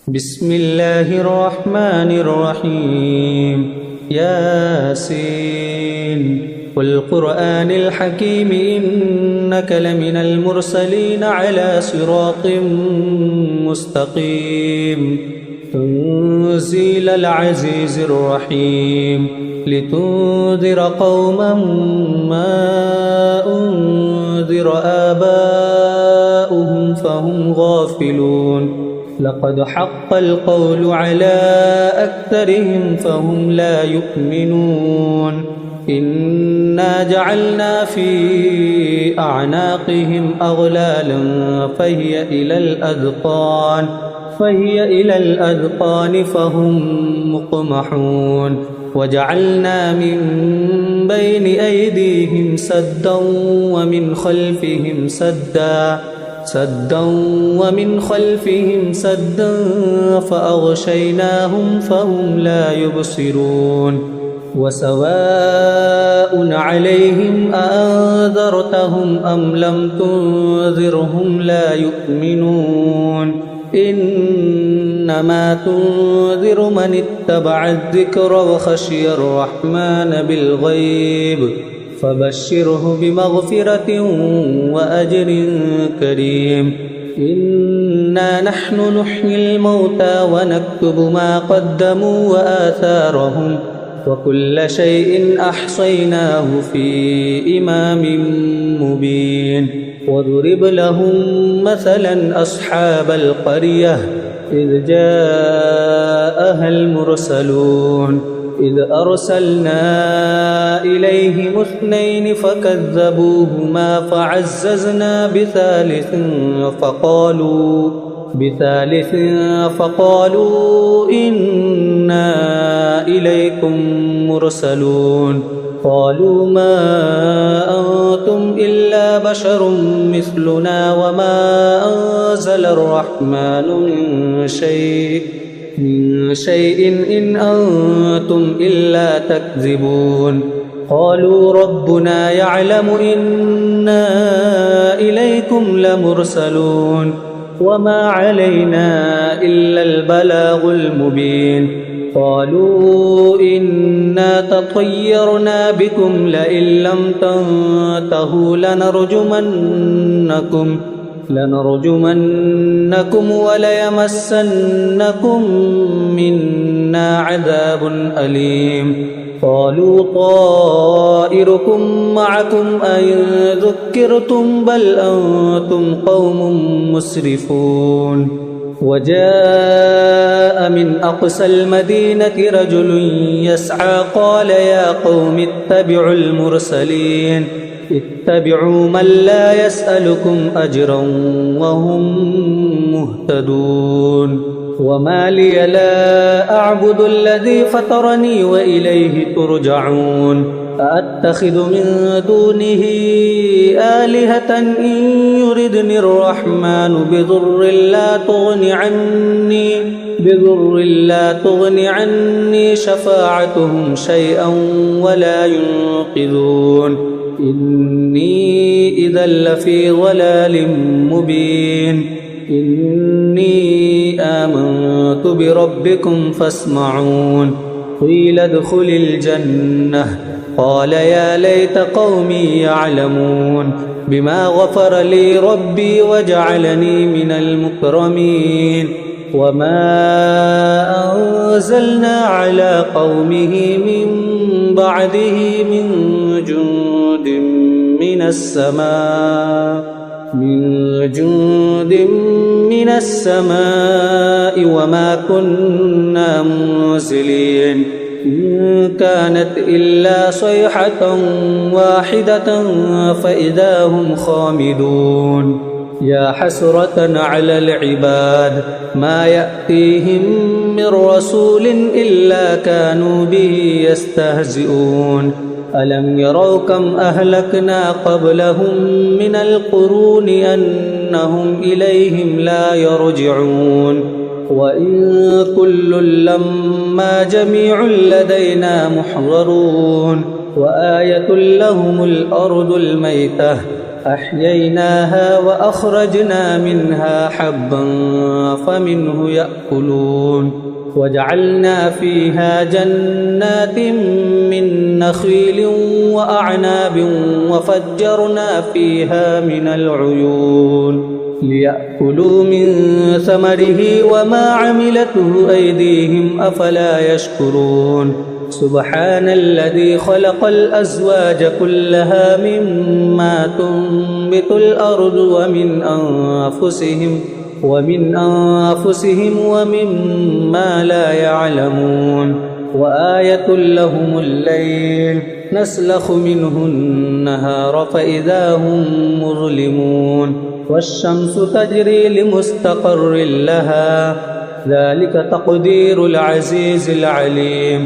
بسم الله الرحمن الرحيم ياسين والقرآن الحكيم إنك لمن المرسلين على صراط مستقيم تنزيل العزيز الرحيم لتنذر قوما ما أنذر آباؤهم فهم غافلون لقد حق القول على أكثرهم فهم لا يؤمنون إنا جعلنا في أعناقهم أغلالا فهي إلى الأذقان فهم مقمحون وجعلنا من بين أيديهم سدا ومن خلفهم سدا فأغشيناهم فهم لا يبصرون وسواء عليهم أأنذرتهم أم لم تنذرهم لا يؤمنون إنما تنذر من اتبع الذكر وخشي الرحمن بالغيب فبشره بمغفرة وأجر كريم إنا نحن نحيي الموتى ونكتب ما قدموا وآثارهم وكل شيء أحصيناه في إمام مبين واضرب لهم مثلا أصحاب القرية إذ جاءها المرسلون إذ أرسلنا إليهم 2 فكذبوهما فعززنا بثالث فقالوا إنا إليكم مرسلون قالوا ما أنتم إلا بشر مثلنا وما أنزل الرحمن من شيء إن أنتم إلا تكذبون قالوا ربنا يعلم إنا إليكم لمرسلون وما علينا إلا البلاغ المبين قالوا إنا تطيرنا بكم لئن لم تنتهوا لنرجمنكم وليمسنكم منا عذاب أليم قالوا طائركم معكم أئن ذكرتم بل أنتم قوم مسرفون وجاء من أقصى المدينة رجل يسعى قال يا قوم اتبعوا المرسلين اتبعوا من لا يسألكم أجرا وهم مهتدون وما لي لا أعبد الذي فطرني وإليه ترجعون أأتخذ من دونه آلهة إن يردني الرحمن بضر لا تغن عني شفاعتهم شيئا ولا ينقذون إني إذا لفي ضلال مبين إني آمنت بربكم فاسمعون قيل ادخل الجنة قال يا ليت قومي يعلمون بما غفر لي ربي وجعلني من المكرمين وما أنزلنا على قومه من بعده من جند من السماء وما كنا منزلين إن كانت إلا صيحة واحدة فإذا هم خامدون يا حسرة على العباد ما يأتيهم من رسول إلا كانوا به يستهزئون ألم يروا كم أهلكنا قبلهم من القرون أنهم إليهم لا يرجعون وإن كل لما جميع لدينا محضرون وآية لهم الأرض الميتة أحييناها وأخرجنا منها حبا فمنه يأكلون وجعلنا فيها جنات من نخيل وأعناب وفجرنا فيها من العيون ليأكلوا من ثمره وما عملته أيديهم أفلا يشكرون سبحان الذي خلق الأزواج كلها مما تنبت الأرض ومن أنفسهم ومما لا يعلمون وآية لهم الليل نسلخ منه النهار فإذا هم مظلمون والشمس تجري لمستقر لها ذلك تقدير العزيز العليم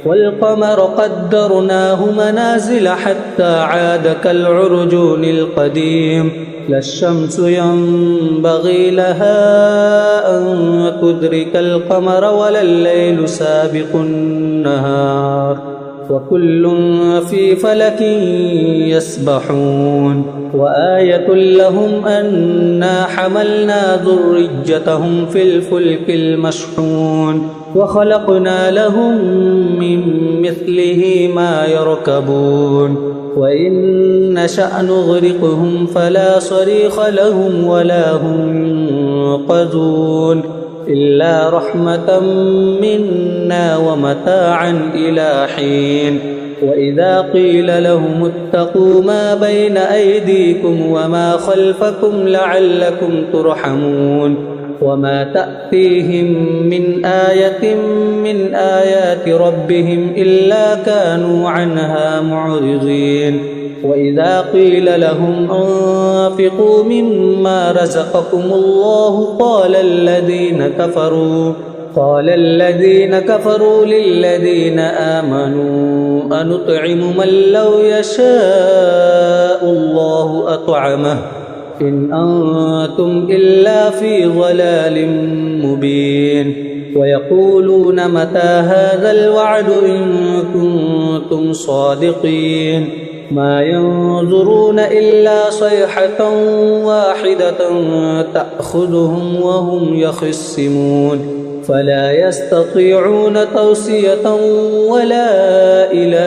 والقمر قدرناه منازل حتى عاد كالعرجون القديم لا الشمس ينبغي لها أن تدرك القمر ولا الليل سابق النهار وكل في فلك يسبحون وآية لهم أنا حملنا ذريتهم في الفلك المشحون وخلقنا لهم من مثله ما يركبون وإن نشأ نغرقهم فلا صريخ لهم ولا هم ينقذون إلا رحمة منا ومتاعا إلى حين وإذا قيل لهم اتقوا ما بين أيديكم وما خلفكم لعلكم ترحمون وما تأتيهم من آية من آيات ربهم إلا كانوا عنها معرضين وإذا قيل لهم أنفقوا مما رزقكم الله قال الذين كفروا للذين آمنوا أنطعم من لو يشاء الله أطعمه إن أنتم إلا في ضلال مبين ويقولون متى هذا الوعد إن كنتم صادقين ما ينظرون إلا صيحة واحدة تأخذهم وهم يخصمون فلا يستطيعون توصية ولا إلى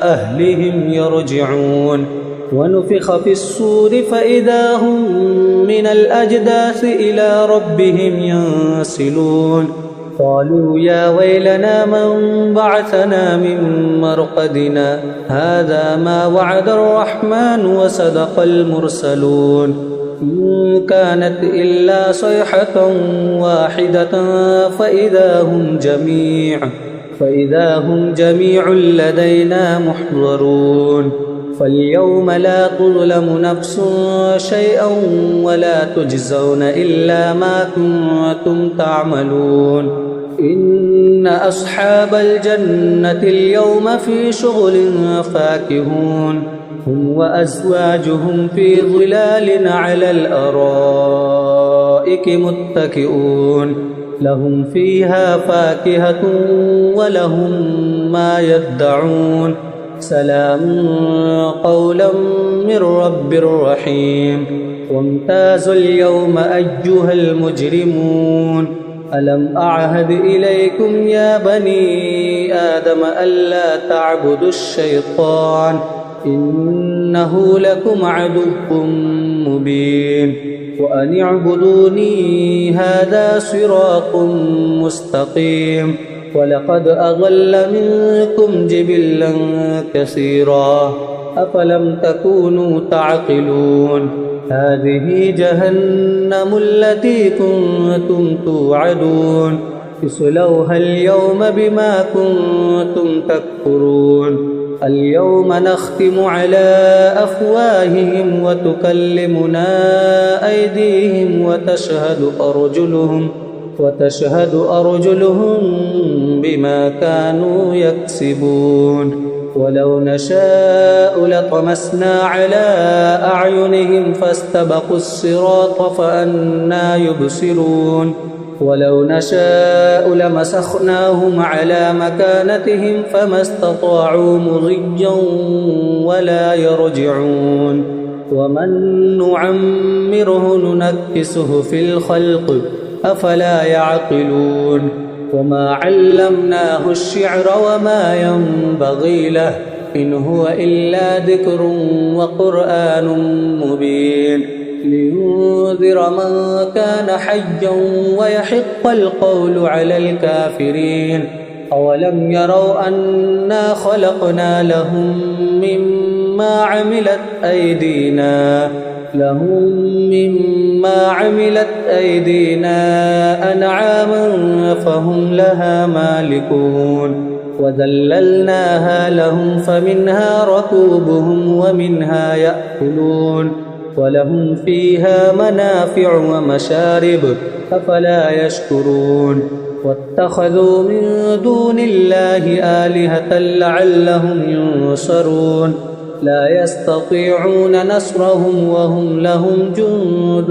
أهلهم يرجعون ونفخ في الصور فإذا هم من الأجداث إلى ربهم ينسلون قالوا يا ويلنا من بعثنا من مرقدنا هذا ما وعد الرحمن وصدق المرسلون إن كانت إلا صيحة واحدة فإذا هم جميع لدينا محضرون فاليوم لا تظلم نفس شيئا ولا تجزون إلا ما كنتم تعملون إن أصحاب الجنة اليوم في شغل فاكهون هم وأزواجهم في ظلال على الأرائك متكئون لهم فيها فاكهة ولهم ما يدعون سلام قولا من رب رحيم وامتازوا اليوم أيها المجرمون ألم أعهد إليكم يا بني آدم ألا تعبدوا الشيطان إنه لكم عدو مبين وأن اعبدوني هذا صراط مستقيم ولقد أضل منكم جبلا كثيرا أفلم تكونوا تعقلون هذه جهنم التي كنتم توعدون اصلوها اليوم بما كنتم تكفرون اليوم نختم على أفواههم وتكلمنا أيديهم وتشهد أرجلهم بما كانوا يكسبون ولو نشاء لطمسنا على أعينهم فاستبقوا الصراط فأنى يبصرون ولو نشاء لمسخناهم على مكانتهم فما استطاعوا مضيا ولا يرجعون ومن نعمره ننكسه في الخلق أفلا يعقلون وما علمناه الشعر وما ينبغي له إن هو إلا ذكر وقرآن مبين لينذر من كان حيا ويحق القول على الكافرين أولم يروا أنا خلقنا لهم مما عملت أيدينا أنعاما فهم لها مالكون وذللناها لهم فمنها ركوبهم ومنها يأكلون ولهم فيها منافع ومشارب أفلا يشكرون واتخذوا من دون الله آلهة لعلهم ينصرون لا يستطيعون نصرهم وهم لهم جند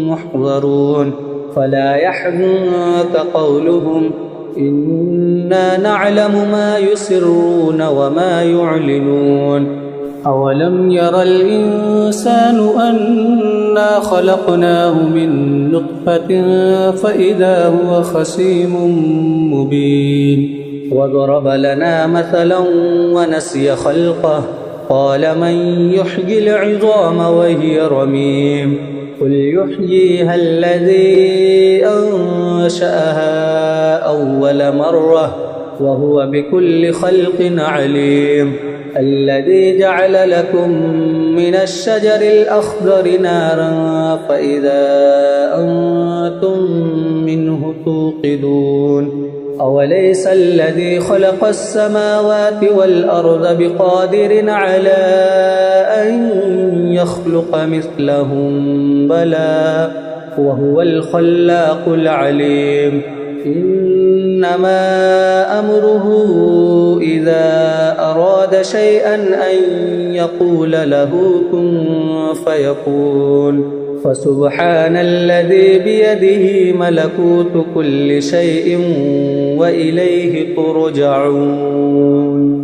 محضرون فلا يحزنك قولهم إنا نعلم ما يسرون وما يعلنون أولم ير الإنسان أنا خلقناه من نطفة فإذا هو خصيم مبين وضرب لنا مثلا ونسي خلقه قال من يحيي العظام وهي رميم قل يحييها الذي أنشأها أول مرة وهو بكل خلق عليم الذي جعل لكم من الشجر الأخضر نارا فإذا أنتم منه توقدون أوليس الذي خلق السماوات والأرض بقادر على أن يخلق مثلهم بلى وهو الخلاق العليم إنما أمره إذا أراد شيئا أن يقول له كن فيكون فسبحان الذي بيده ملكوت كل شيء وإليه ترجعون.